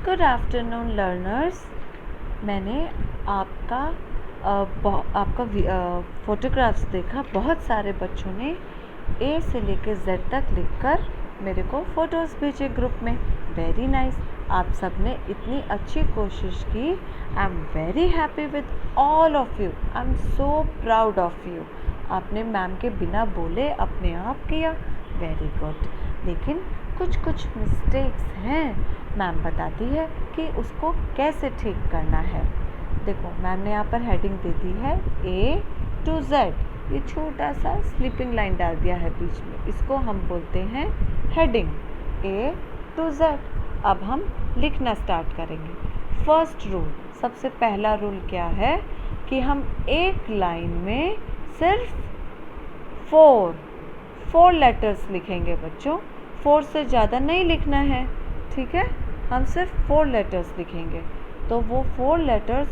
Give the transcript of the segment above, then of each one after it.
Good afternoon learners. मैंने आपका photographs देखा। बहुत सारे बच्चों ने ए से लेकर जेड तक लिखकर मेरे को फ़ोटोज़ भेजे ग्रुप में। Very nice. आप सब ने इतनी अच्छी कोशिश की। I am very happy with all of you. I am so proud of you. आपने मैम के बिना बोले अपने आप किया। Very good. लेकिन कुछ मिस्टेक्स हैं। मैम बताती है कि उसको कैसे ठीक करना है। देखो, मैम ने यहाँ पर हेडिंग दे दी है A to Z। ये छोटा सा स्लीपिंग लाइन डाल दिया है बीच में, इसको हम बोलते हैं हेडिंग A to Z। अब हम लिखना स्टार्ट करेंगे। फर्स्ट रूल, सबसे पहला रूल क्या है कि हम एक लाइन में सिर्फ फोर लेटर्स लिखेंगे बच्चों। 4 से ज़्यादा नहीं लिखना है, ठीक है। हम सिर्फ 4 लेटर्स लिखेंगे। तो वो 4 लेटर्स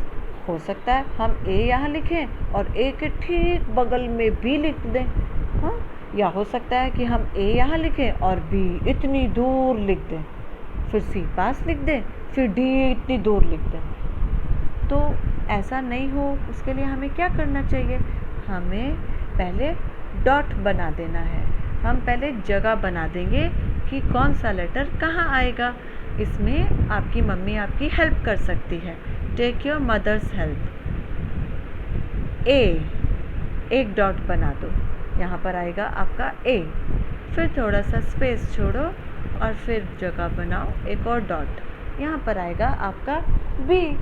हो सकता है हम ए यहाँ लिखें और ए के ठीक बगल में बी लिख दें, हाँ। या हो सकता है कि हम ए यहाँ लिखें और बी इतनी दूर लिख दें, फिर सी पास लिख दें, फिर डी इतनी दूर लिख दें। तो ऐसा नहीं हो, उसके लिए हमें क्या करना चाहिए? हमें पहले डॉट बना देना है। हम पहले जगह बना देंगे कि कौन सा लेटर कहाँ आएगा। इसमें आपकी मम्मी आपकी हेल्प कर सकती है। Take your mother's help. A, एक डॉट बना दो, यहाँ पर आएगा आपका ए। फिर थोड़ा सा स्पेस छोड़ो और फिर जगह बनाओ, एक और डॉट, यहाँ पर आएगा आपका बी।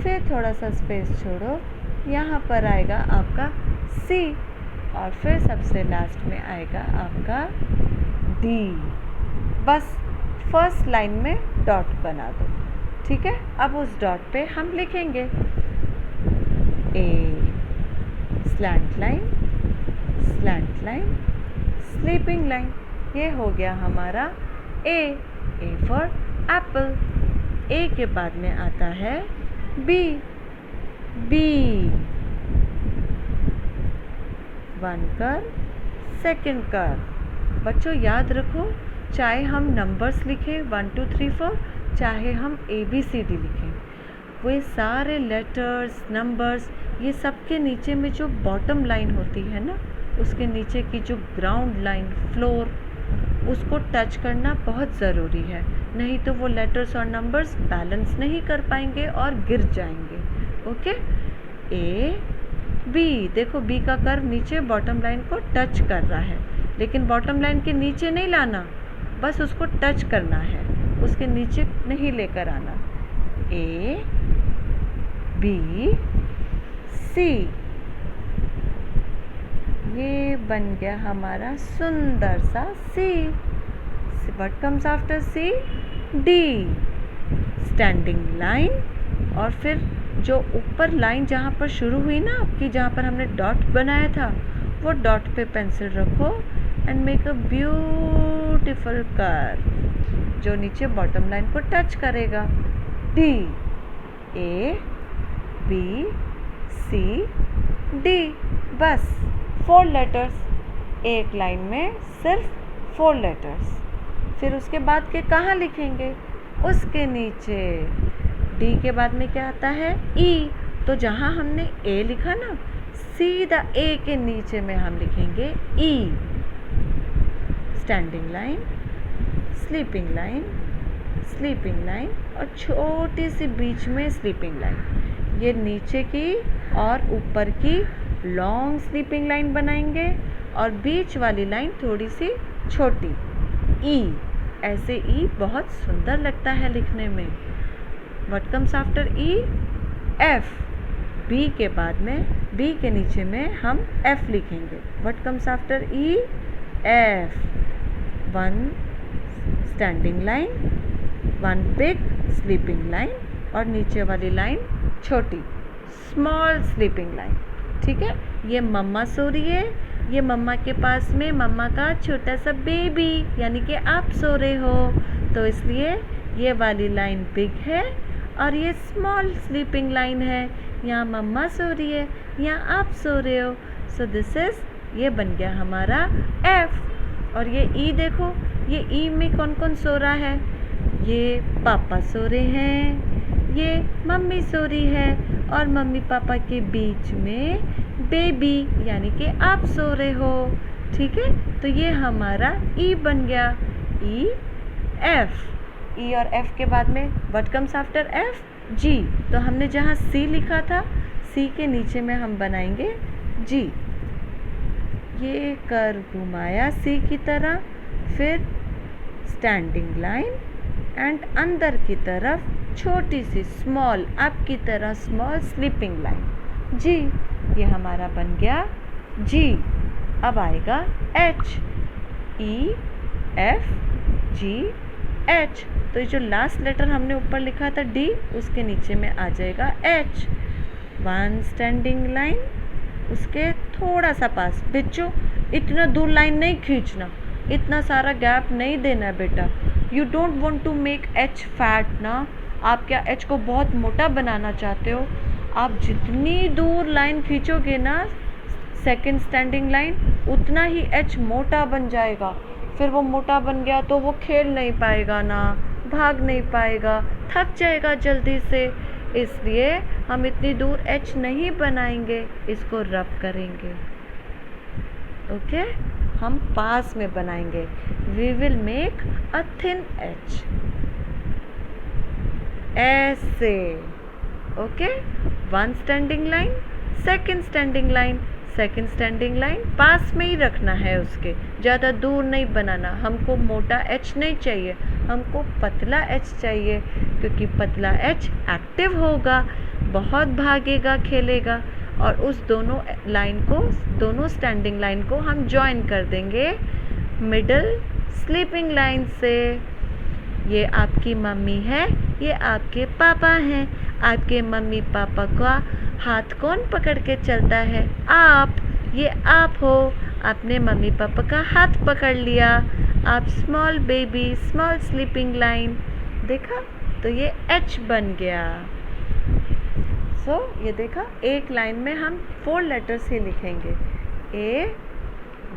फिर थोड़ा सा स्पेस छोड़ो, यहाँ पर आएगा आपका सी और फिर सबसे लास्ट में आएगा आपका डी। बस फर्स्ट लाइन में डॉट बना दो, ठीक है। अब उस डॉट पे हम लिखेंगे ए स्लैंट लाइन, स्लीपिंग लाइन। ये हो गया हमारा ए फॉर एप्पल। ए के बाद में आता है बी। वन कर, सेकंड कर। बच्चों याद रखो, चाहे हम नंबर्स लिखें 1 2 3 4, चाहे हम ABCD लिखें, वे सारे लेटर्स, नंबर्स, ये सब के नीचे में जो बॉटम लाइन होती है ना, उसके नीचे की जो ग्राउंड लाइन, फ्लोर, उसको टच करना बहुत ज़रूरी है। नहीं तो वो लेटर्स और नंबर्स बैलेंस नहीं कर पाएंगे और गिर जाएंगे। ओके। ए बी, देखो बी का कर्व नीचे बॉटम लाइन को टच कर रहा है, लेकिन बॉटम लाइन के नीचे नहीं लाना, बस उसको टच करना है, उसके नीचे नहीं लेकर आना। ए बी सी, ये बन गया हमारा सुंदर सा C. What comes after C? D, standing line. और फिर जो ऊपर लाइन जहाँ पर शुरू हुई ना आपकी, जहाँ पर हमने डॉट बनाया था, वो डॉट पे पेंसिल रखो and make a beautiful curve जो नीचे बॉटम लाइन को टच करेगा। D, A B C D. बस 4 लेटर्स एक लाइन में, सिर्फ 4 लेटर्स। फिर उसके बाद के कहाँ लिखेंगे? उसके नीचे। डी के बाद में क्या आता है? ई। तो जहाँ हमने ए लिखा ना, सीधा ए के नीचे में हम लिखेंगे ई। स्टैंडिंग लाइन, स्लीपिंग लाइन और छोटी सी बीच में स्लीपिंग लाइन। ये नीचे की और ऊपर की लॉन्ग स्लीपिंग लाइन बनाएंगे और बीच वाली लाइन थोड़ी सी छोटी, ई। ऐसे ई बहुत सुंदर लगता है लिखने में। What comes after E? F. B के बाद में, बी के नीचे में हम एफ लिखेंगे। What comes after E? F. 1 standing line, 1 big sleeping line और नीचे वाली लाइन छोटी, स्मॉल स्लीपिंग लाइन, ठीक है। ये मम्मा सो रही है, ये मम्मा के पास में मम्मा का छोटा सा बेबी, यानी कि आप सो रहे हो, तो इसलिए ये वाली लाइन बिग है और ये स्मॉल स्लीपिंग लाइन है। यहाँ मम्मा सो रही है, यहाँ आप सो रहे हो। सो दिस इज, ये बन गया हमारा एफ। और ये ई देखो, ये ई में कौन कौन सो रहा है? ये पापा सो रहे हैं, ये मम्मी सो रही है और मम्मी पापा के बीच में बेबी यानी कि आप सो रहे हो। ठीक है, तो ये हमारा ई बन गया, ई एफ। ई और एफ के बाद में व्हाट कम्स आफ्टर एफ? जी। तो हमने जहाँ सी लिखा था, सी के नीचे में हम बनाएंगे जी। ये कर्व घुमाया सी की तरह, फिर स्टैंडिंग लाइन एंड अंदर की तरफ छोटी सी स्मॉल आपकी तरह स्मॉल स्लीपिंग लाइन जी। ये हमारा बन गया जी। अब आएगा H, E F G H. तो ये जो लास्ट लेटर हमने ऊपर लिखा था डी, उसके नीचे में आ जाएगा एच। वन स्टैंडिंग लाइन, उसके थोड़ा सा पास। बच्चों इतना दूर लाइन नहीं खींचना, इतना सारा गैप नहीं देना है बेटा। You don't want to make H fat ना। आप क्या एच को बहुत मोटा बनाना चाहते हो? आप जितनी दूर लाइन खींचोगे ना सेकंड स्टैंडिंग लाइन, उतना ही एच मोटा बन जाएगा। फिर वो मोटा बन गया तो वो खेल नहीं पाएगा ना, भाग नहीं पाएगा, थक जाएगा जल्दी से। इसलिए हम इतनी दूर एच नहीं बनाएंगे, इसको रब करेंगे। ओके, हम पास में बनाएंगे। We will make a thin H ऐसे। Okay, one standing line, second standing line, second standing line पास में ही रखना है उसके, ज़्यादा दूर नहीं बनाना। हमको मोटा एच नहीं चाहिए, हमको पतला एच चाहिए, क्योंकि पतला एच एक्टिव होगा, बहुत भागेगा, खेलेगा। और उस दोनों लाइन को, दोनों स्टैंडिंग लाइन को हम जॉइन कर देंगे मिडल स्लीपिंग लाइन से। ये आपकी मम्मी है, ये आपके पापा हैं। आपके मम्मी पापा का हाथ कौन पकड़ के चलता है? आप। ये आप हो, आपने मम्मी पापा का हाथ पकड़ लिया। आप small baby, small sleeping line. देखा? तो ये एच बन गया। सो ये देखा, एक लाइन में हम 4 लेटर्स ही लिखेंगे, ए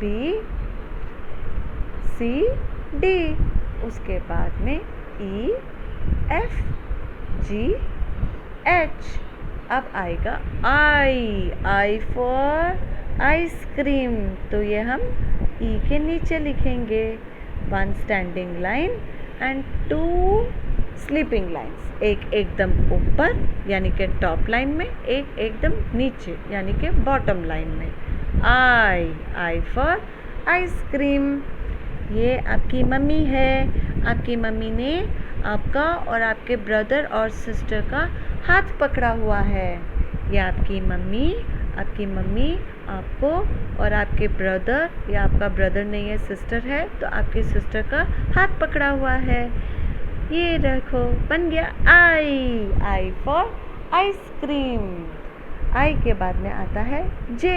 बी सी डी। उसके बाद में ई एफ जी एच। अब आएगा आई, आई फॉर आइसक्रीम। तो ये हम ई के नीचे लिखेंगे, 1 standing line and 2 sleeping lines. एक एकदम ऊपर यानी कि टॉप लाइन में, एक एकदम नीचे यानी कि बॉटम लाइन में। आई, आई फॉर आइसक्रीम। ये आपकी मम्मी है, आपकी मम्मी ने आपका और आपके ब्रदर और सिस्टर का हाथ पकड़ा हुआ है। ये आपकी मम्मी आपको और आपके ब्रदर, या आपका ब्रदर नहीं है सिस्टर है, तो आपकी सिस्टर का हाथ पकड़ा हुआ है। ये रखो, बन गया आई, आई फॉर आइसक्रीम। आई के बाद में आता है जे।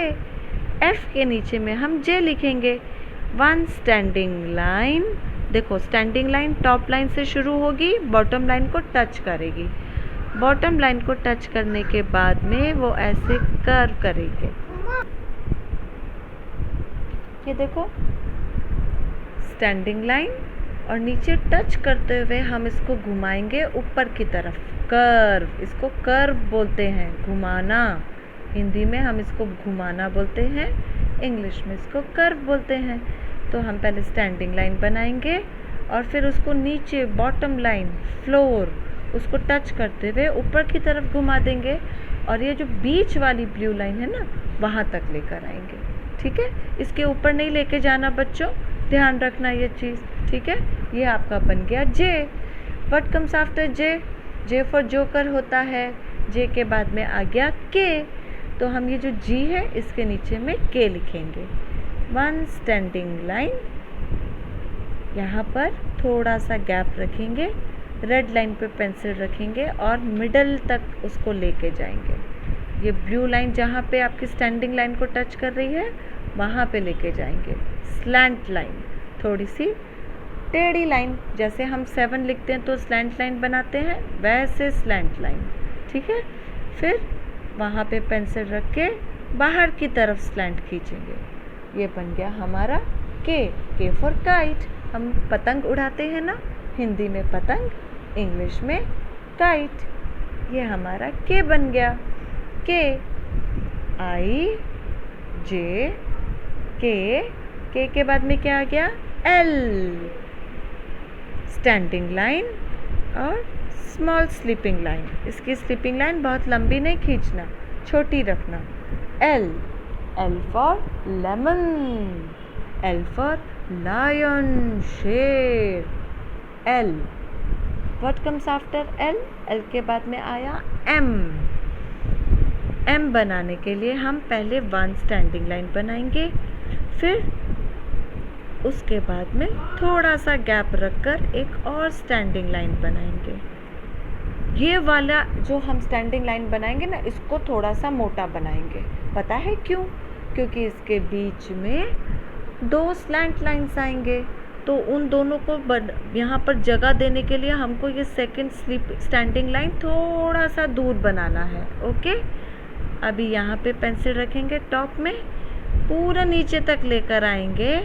एफ के नीचे में हम जे लिखेंगे, 1 स्टैंडिंग लाइन। देखो, स्टैंडिंग लाइन टॉप लाइन से शुरू होगी, बॉटम लाइन को टच करेगी। बॉटम लाइन को टच करने के बाद में वो ऐसे कर्व करेंगे। ये देखो, स्टैंडिंग लाइन और नीचे टच करते हुए हम इसको घुमाएंगे ऊपर की तरफ, कर्व। इसको कर्व बोलते हैं, घुमाना। हिंदी में हम इसको घुमाना बोलते हैं, इंग्लिश में इसको कर्व बोलते हैं। तो हम पहले स्टैंडिंग लाइन बनाएंगे और फिर उसको नीचे बॉटम लाइन, फ्लोर, उसको टच करते हुए ऊपर की तरफ घुमा देंगे। और ये जो बीच वाली ब्लू लाइन है ना, वहाँ तक लेकर आएंगे। ठीक है, इसके ऊपर नहीं लेके जाना बच्चों, ध्यान रखना ये चीज़। ठीक है, ये आपका बन गया J. What comes after J? J for joker होता है। जे के बाद में आ गया के। तो हम ये जो जी है इसके नीचे में के लिखेंगे। 1 स्टैंडिंग लाइन, यहाँ पर थोड़ा सा गैप रखेंगे, रेड लाइन पे पेंसिल रखेंगे और मिडल तक उसको लेके जाएंगे। ये ब्लू लाइन जहाँ पे आपकी स्टैंडिंग लाइन को टच कर रही है, वहाँ पे लेके जाएंगे। स्लैंट लाइन, थोड़ी सी टेढ़ी लाइन, जैसे हम 7 लिखते हैं तो स्लैंट लाइन बनाते हैं, वैसे स्लैंट लाइन। ठीक है, फिर वहाँ पे पेंसिल रख के बाहर की तरफ स्लैंट खींचेंगे। ये बन गया हमारा के फॉर काइट। हम पतंग उड़ाते हैं ना, हिंदी में पतंग, इंग्लिश में काइट। ये हमारा के बन गया। के, आई जे के बाद में क्या आ गया? एल। स्टैंडिंग लाइन और स्मॉल स्लीपिंग लाइन। इसकी स्लीपिंग लाइन बहुत लंबी नहीं खींचना, छोटी रखना। L for lemon, L for lion, शेर। L, what comes after L? L के बाद में आया एम। एम बनाने के लिए हम पहले 1 स्टैंडिंग लाइन बनाएंगे, फिर उसके बाद में थोड़ा सा गैप रखकर एक और स्टैंडिंग लाइन बनाएंगे। ये वाला जो हम स्टैंडिंग लाइन बनाएंगे ना, इसको थोड़ा सा मोटा बनाएंगे। पता है क्यों? क्योंकि इसके बीच में 2 स्लैंट लाइन्स आएंगे, तो उन दोनों को यहाँ पर जगह देने के लिए हमको ये सेकंड स्टैंडिंग लाइन थोड़ा सा दूर बनाना है। ओके, अभी यहाँ पे पेंसिल रखेंगे टॉप में, पूरा नीचे तक लेकर आएंगे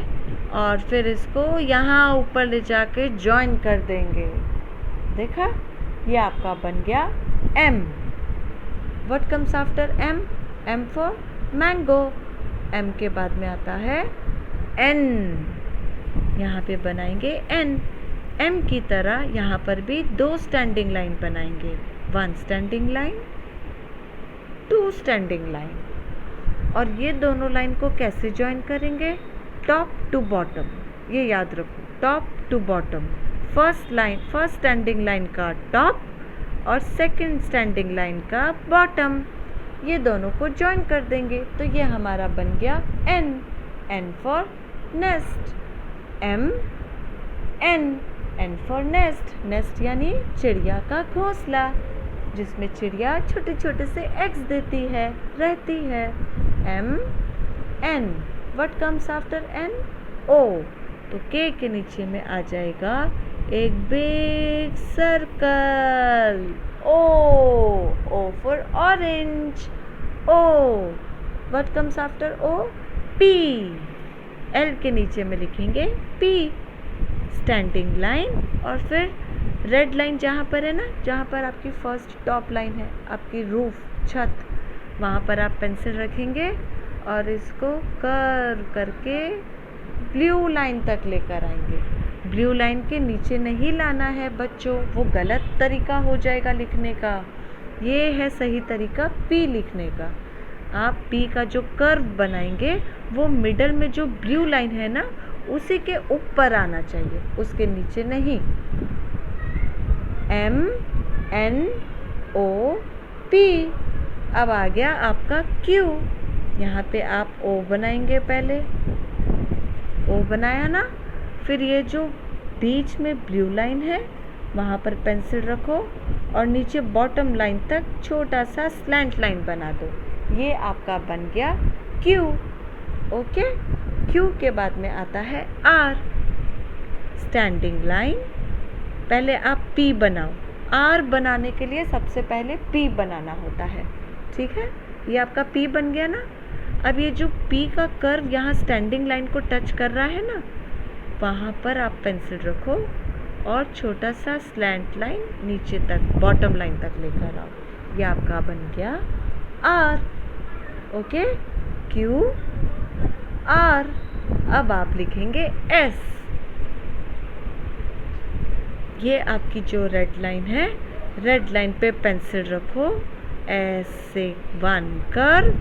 और फिर इसको यहाँ ऊपर ले जाके जॉइन कर देंगे। देखा, ये आपका बन गया M. What comes after M? M for mango. M के बाद में आता है एन। यहाँ पे बनाएंगे एन। एम की तरह यहाँ पर भी 2 स्टैंडिंग लाइन बनाएंगे, 1 स्टैंडिंग लाइन, 2 स्टैंडिंग लाइन। और ये दोनों लाइन को कैसे ज्वाइन करेंगे? Top to bottom. ये याद रखो, top to bottom. First standing line का टॉप और सेकंड स्टैंडिंग लाइन का बॉटम, ये दोनों को ज्वाइन कर देंगे। तो ये हमारा बन गया N. N for nest. M N for nest. Nest यानी चिड़िया का घोंसला, जिसमें चिड़िया छोटे छोटे से एग्स देती है, रहती है। M N. What comes after N? O. तो के नीचे में आ जाएगा एक big circle. O for orange. O. What comes after O? P. L के नीचे में लिखेंगे पी। स्टैंडिंग लाइन और फिर रेड लाइन जहाँ पर है ना, जहाँ पर आपकी फर्स्ट टॉप लाइन है, आपकी रूफ, छत, वहाँ पर आप पेंसिल रखेंगे और इसको कर्व करके ब्लू लाइन तक लेकर आएंगे। ब्लू लाइन के नीचे नहीं लाना है बच्चों, वो गलत तरीका हो जाएगा लिखने का। ये है सही तरीका पी लिखने का। आप पी का जो कर्व बनाएंगे वो मिडल में जो ब्लू लाइन है ना, उसी के ऊपर आना चाहिए, उसके नीचे नहीं। M N O P. अब आ गया आपका क्यू। यहाँ पे आप ओ बनाएंगे, पहले ओ बनाया ना, फिर ये जो बीच में ब्लू लाइन है वहाँ पर पेंसिल रखो और नीचे बॉटम लाइन तक छोटा सा स्लैंट लाइन बना दो। ये आपका बन गया क्यू। ओके, क्यू के बाद में आता है आर। स्टैंडिंग लाइन, पहले आप पी बनाओ। आर बनाने के लिए सबसे पहले पी बनाना होता है, ठीक है। ये आपका पी बन गया ना। अब ये जो पी का कर्व यहाँ स्टैंडिंग लाइन को टच कर रहा है ना, वहाँ पर आप पेंसिल रखो और छोटा सा स्लैंट लाइन नीचे तक, बॉटम लाइन तक लेकर आओ। ये आपका बन गया आर। Okay, Q R. अब आप लिखेंगे एस। ये आपकी जो रेड लाइन है, रेड लाइन पे पेंसिल रखो, एस से 1 कर्व,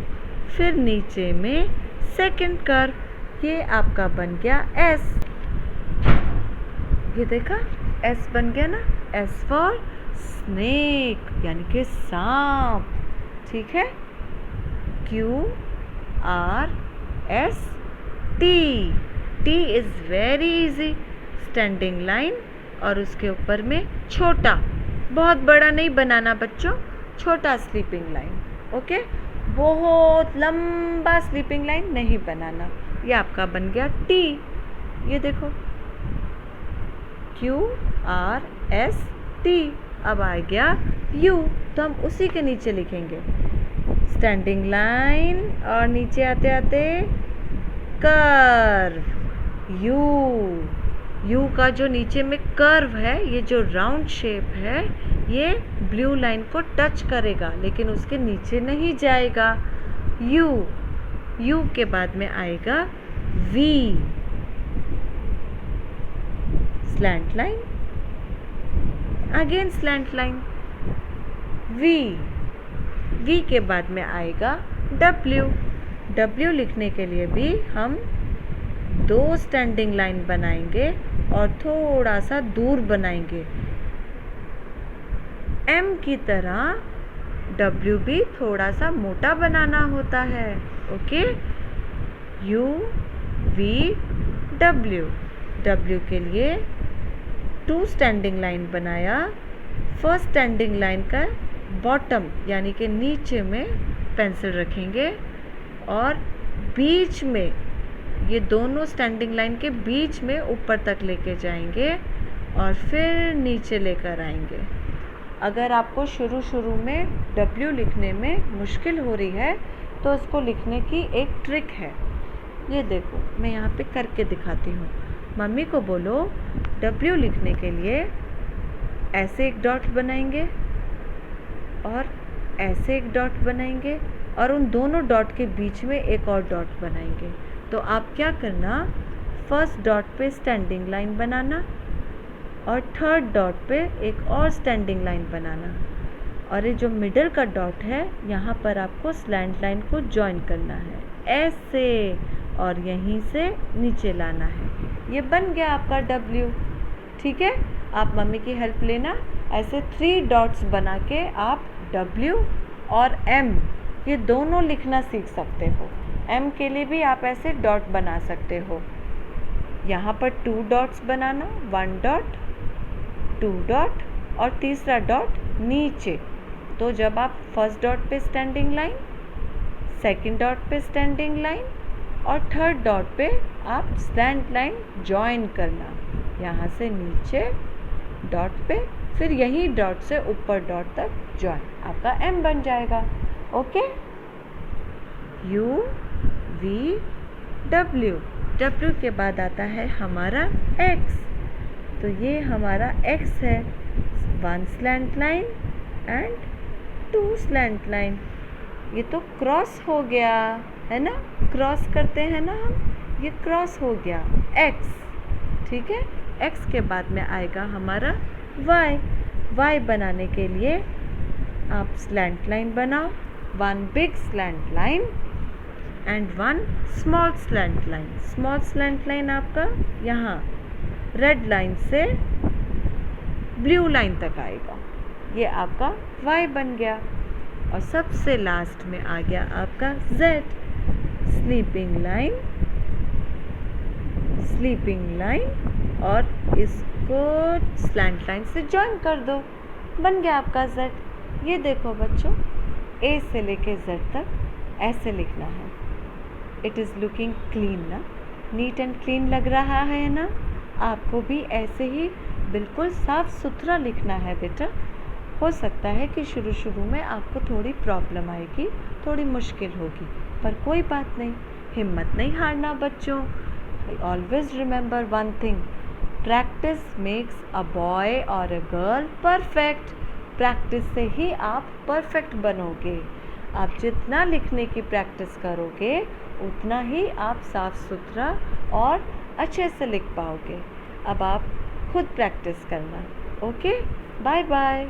फिर नीचे में सेकंड कर्व। ये आपका बन गया एस। ये देखा, एस बन गया ना। एस फॉर स्नेक, यानी कि सांप, ठीक है। Q R S T. T is very easy. Standing line और उसके ऊपर में छोटा, बहुत बड़ा नहीं बनाना बच्चों, छोटा स्लीपिंग लाइन। ओके, बहुत लंबा स्लीपिंग लाइन नहीं बनाना। ये आपका बन गया टी। ये देखो, क्यू आर एस टी। अब आ गया यू, तो हम उसी के नीचे लिखेंगे स्टैंडिंग लाइन और नीचे आते आते कर्व। यू। यू का जो नीचे में कर्व है, ये जो राउंड शेप है, ये ब्लू लाइन को टच करेगा लेकिन उसके नीचे नहीं जाएगा। यू के बाद में आएगा V, slant line, again slant line, V के बाद में आएगा डब्ल्यू लिखने के लिए भी हम 2 स्टैंडिंग लाइन बनाएंगे और थोड़ा सा दूर बनाएंगे। एम की तरह डब्ल्यू भी थोड़ा सा मोटा बनाना होता है। ओके, यू वी डब्ल्यू के लिए 2 स्टैंडिंग लाइन बनाया। फर्स्ट स्टैंडिंग लाइन का बॉटम यानी कि नीचे में पेंसिल रखेंगे और बीच में, ये दोनों स्टैंडिंग लाइन के बीच में ऊपर तक लेके जाएंगे और फिर नीचे लेकर आएंगे। अगर आपको शुरू में डब्ल्यू लिखने में मुश्किल हो रही है तो इसको लिखने की एक ट्रिक है। ये देखो, मैं यहाँ पे करके दिखाती हूँ। मम्मी को बोलो डब्ल्यू लिखने के लिए ऐसे एक डॉट बनाएंगे और ऐसे एक डॉट बनाएंगे और उन दोनों डॉट के बीच में एक और डॉट बनाएंगे। तो आप क्या करना, फर्स्ट डॉट पे स्टैंडिंग लाइन बनाना और थर्ड डॉट पे एक और स्टैंडिंग लाइन बनाना और ये जो मिडल का डॉट है यहाँ पर आपको स्लैंट लाइन को जॉइन करना है ऐसे और यहीं से नीचे लाना है। ये बन गया आपका डब्ल्यू। ठीक है, आप मम्मी की हेल्प लेना। ऐसे 3 डॉट्स बना के आप डब्ल्यू और एम ये दोनों लिखना सीख सकते हो। एम के लिए भी आप ऐसे डॉट बना सकते हो। यहाँ पर 2 डॉट्स बनाना, 1 डॉट, 2 डॉट और तीसरा डॉट नीचे। तो जब आप फर्स्ट डॉट पे स्टैंडिंग लाइन, सेकंड डॉट पे स्टैंडिंग लाइन और थर्ड डॉट पे आप स्लैंट लाइन जॉइन करना, यहाँ से नीचे डॉट पे, फिर यही डॉट से ऊपर डॉट तक जॉइन, आपका एम बन जाएगा। ओके, यू वी डब्ल्यू के बाद आता है हमारा एक्स। तो ये हमारा एक्स है, 1 slant line and 2 slant line. ये तो क्रॉस हो गया है ना, क्रॉस करते हैं ना हम, ये क्रॉस हो गया एक्स। ठीक है, एक्स के बाद में आएगा हमारा वाई बनाने के लिए आप स्लैंट लाइन बनाओ, 1 big slant line and 1 small slant line. Small slant line आपका यहाँ रेड लाइन से ब्लू लाइन तक आएगा, ये आपका वाई बन गया। और सबसे लास्ट में आ गया आपका जेड, स्लीपिंग लाइन और इसको स्लैंट लाइन से जॉइन कर दो, बन गया आपका जेड। ये देखो बच्चों, ए से लेके जेड तक ऐसे लिखना है। इट इज़ लुकिंग क्लीन ना, नीट एंड क्लीन लग रहा है ना। आपको भी ऐसे ही बिल्कुल साफ सुथरा लिखना है बेटा। हो सकता है कि शुरू में आपको थोड़ी प्रॉब्लम आएगी, थोड़ी मुश्किल होगी, पर कोई बात नहीं, हिम्मत नहीं हारना बच्चों। Always remember one thing, practice makes a boy और अ गर्ल परफेक्ट। प्रैक्टिस से ही आप परफेक्ट बनोगे। आप जितना लिखने की प्रैक्टिस करोगे उतना ही आप साफ सुथरा और अच्छे से लिख पाओगे। अब आप खुद प्रैक्टिस करना। Okay, bye bye.